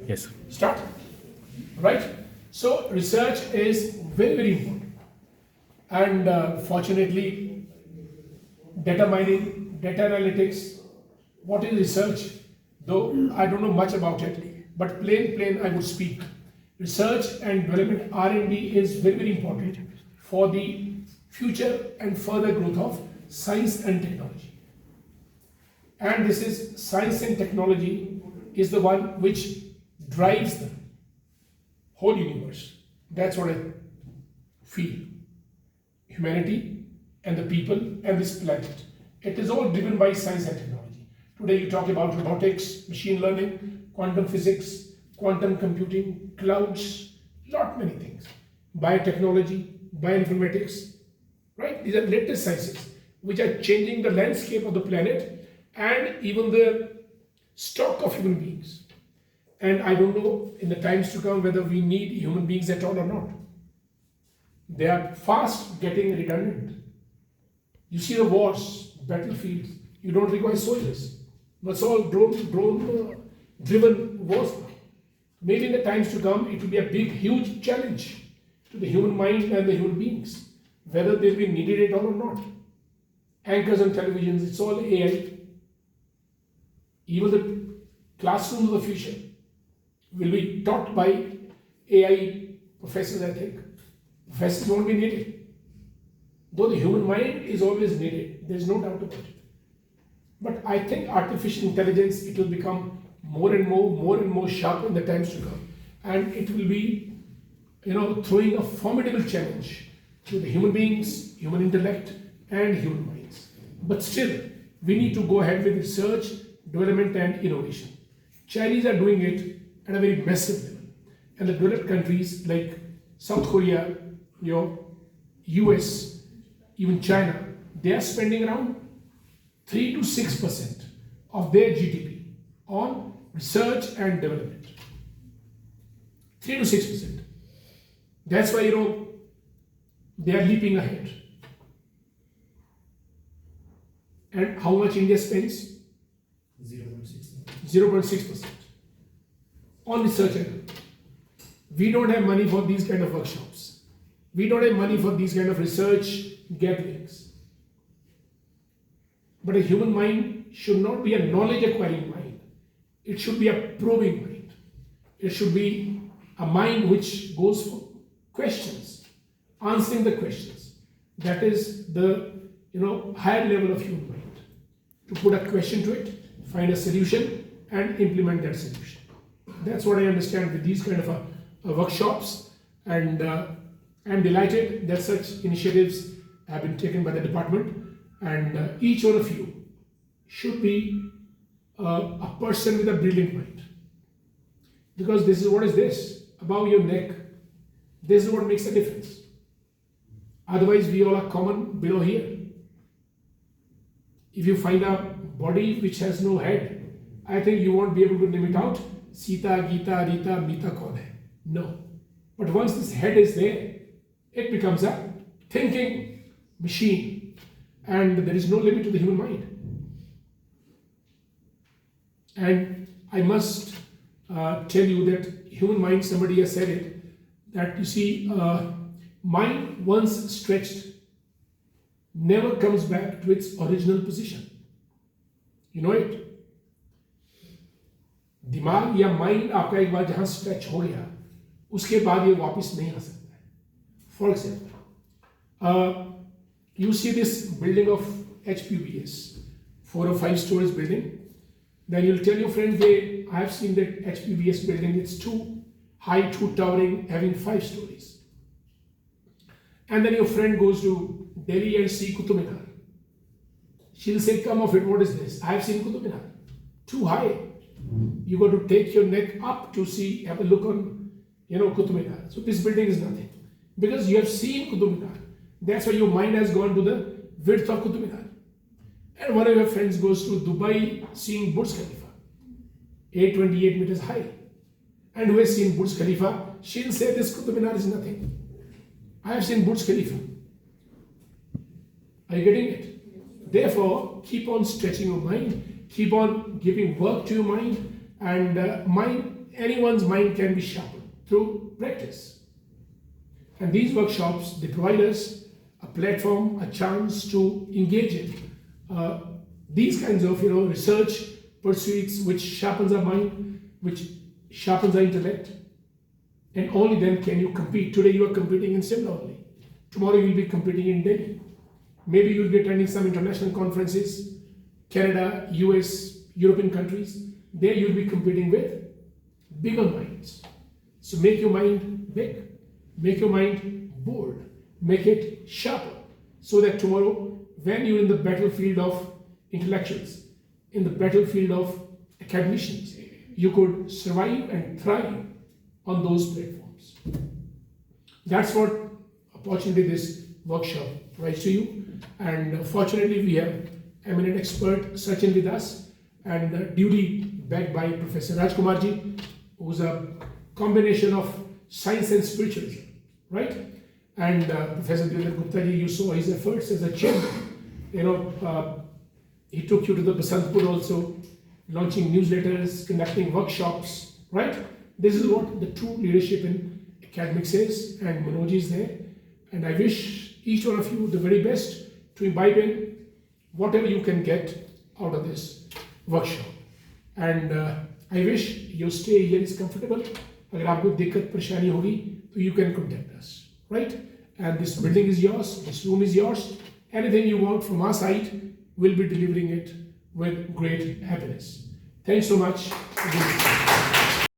Yes. Start. Right? So research is very, very important. And fortunately, data mining, data analytics, what is research? Though I don't know much about it, but plain I would speak. Research and development R&D is very, very important for the future and further growth of science and technology. And this is science and technology is the one which drives the whole universe. That's what I feel. Humanity and the people and this planet. It is all driven by science and technology. Today you talk about robotics, machine learning, quantum physics, quantum computing, clouds, lot many things. Biotechnology, bioinformatics, right? These are latest sciences which are changing the landscape of the planet and even the stock of human beings. And I don't know in the times to come whether we need human beings at all or not. They are fast getting redundant. You see the wars, battlefields, you don't require soldiers. It's all drone driven wars now. Maybe in the times to come, it will be a big, huge challenge to the human mind and the human beings, whether they'll be needed at all or not. Anchors on televisions, it's all AI. Even the classrooms of the future will be taught by AI professors, I think. Professors won't be needed. Though the human mind is always needed, there's no doubt about it. But I think artificial intelligence, it will become more and more sharp in the times to come. And it will be, throwing a formidable challenge to the human beings, human intellect, and human minds. But still, we need to go ahead with research, development, and innovation. Chinese are doing it at a very massive level. And the developed countries like South Korea, US, even China, they are spending around 3 to 6% of their GDP on research and development. 3 to 6%. That's why, they are leaping ahead. And how much India spends? 0.6% on research and development. We don't have money for these kind of workshops. We don't have money for these kind of research gatherings. But a human mind should not be a knowledge acquiring mind. It should be a probing mind. It should be a mind which goes for questions, answering the questions. That is the higher level of human mind. To put a question to it, find a solution, and implement that solution. That's what I understand with these kind of workshops, and I'm delighted that such initiatives have been taken by the department, and each one of you should be a person with a brilliant mind, because this is what is this above your neck. This is what makes a difference. Otherwise, we all are common below here. If you find a body which has no head, I think you won't be able to name it out. Sita, Gita, Rita, Mita, kaun hai? No. But once this head is there, it becomes a thinking machine. And there is no limit to the human mind. And I must tell you that human mind, somebody has said it, that you see, mind once stretched never comes back to its original position. You know it? दिमाग या mind आपका एक बार जहां stretch हो गया, उसके बाद ये वापस नहीं आ सकता है. For example, you see this building of HPBS, 4 or 5 stories building, then you'll tell your friend, I have seen that HPBS building, it's too high, too towering, having 5 stories. And then your friend goes to Delhi and see Qutub Minar. She'll say, come of it, what is this? I have seen Qutub Minar. Too high. You got to take your neck up to see, have a look on, Qutub Minar. So this building is nothing. Because you have seen Qutub Minar. That's why your mind has gone to the width of Qutub Minar. And one of your friends goes to Dubai seeing Burj Khalifa, 828 meters high. And who has seen Burj Khalifa, she'll say this Qutub Minar is nothing. I have seen Burj Khalifa. Are you getting it? Therefore, keep on stretching your mind, keep on giving work to your mind, and mind anyone's mind can be sharpened through practice. And these workshops, they provide us a platform, a chance to engage in these kinds of research pursuits which sharpens our mind, which sharpens our intellect, and only then can you compete. Today you are competing in Simla only. Tomorrow you will be competing in Delhi. Maybe you will be attending some international conferences, Canada, US, European countries. There you will be competing with bigger minds. So make your mind big, make your mind bold, make it sharper, so that tomorrow, when you're in the battlefield of intellectuals, in the battlefield of academicians, you could survive and thrive on those platforms. That's what opportunity this workshop provides to you. And fortunately, we have eminent expert Sachin with us, and duly backed by Professor Rajkumarji, who's a combination of science and spiritualism, right? And Professor Devendra Gupta ji, you saw his efforts as a chairman. He took you to the Basantpur also, launching newsletters, conducting workshops, right? This is what the true leadership in academics is, and Manoj is there. And I wish each one of you the very best to imbibe in whatever you can get out of this workshop. And I wish your stay here is comfortable. अगर आपको दिक्कत परेशानी होगी तो you can contact us, right? And this building is yours, this room is yours. Anything you want from our side, we'll be delivering it with great happiness. Thanks so much.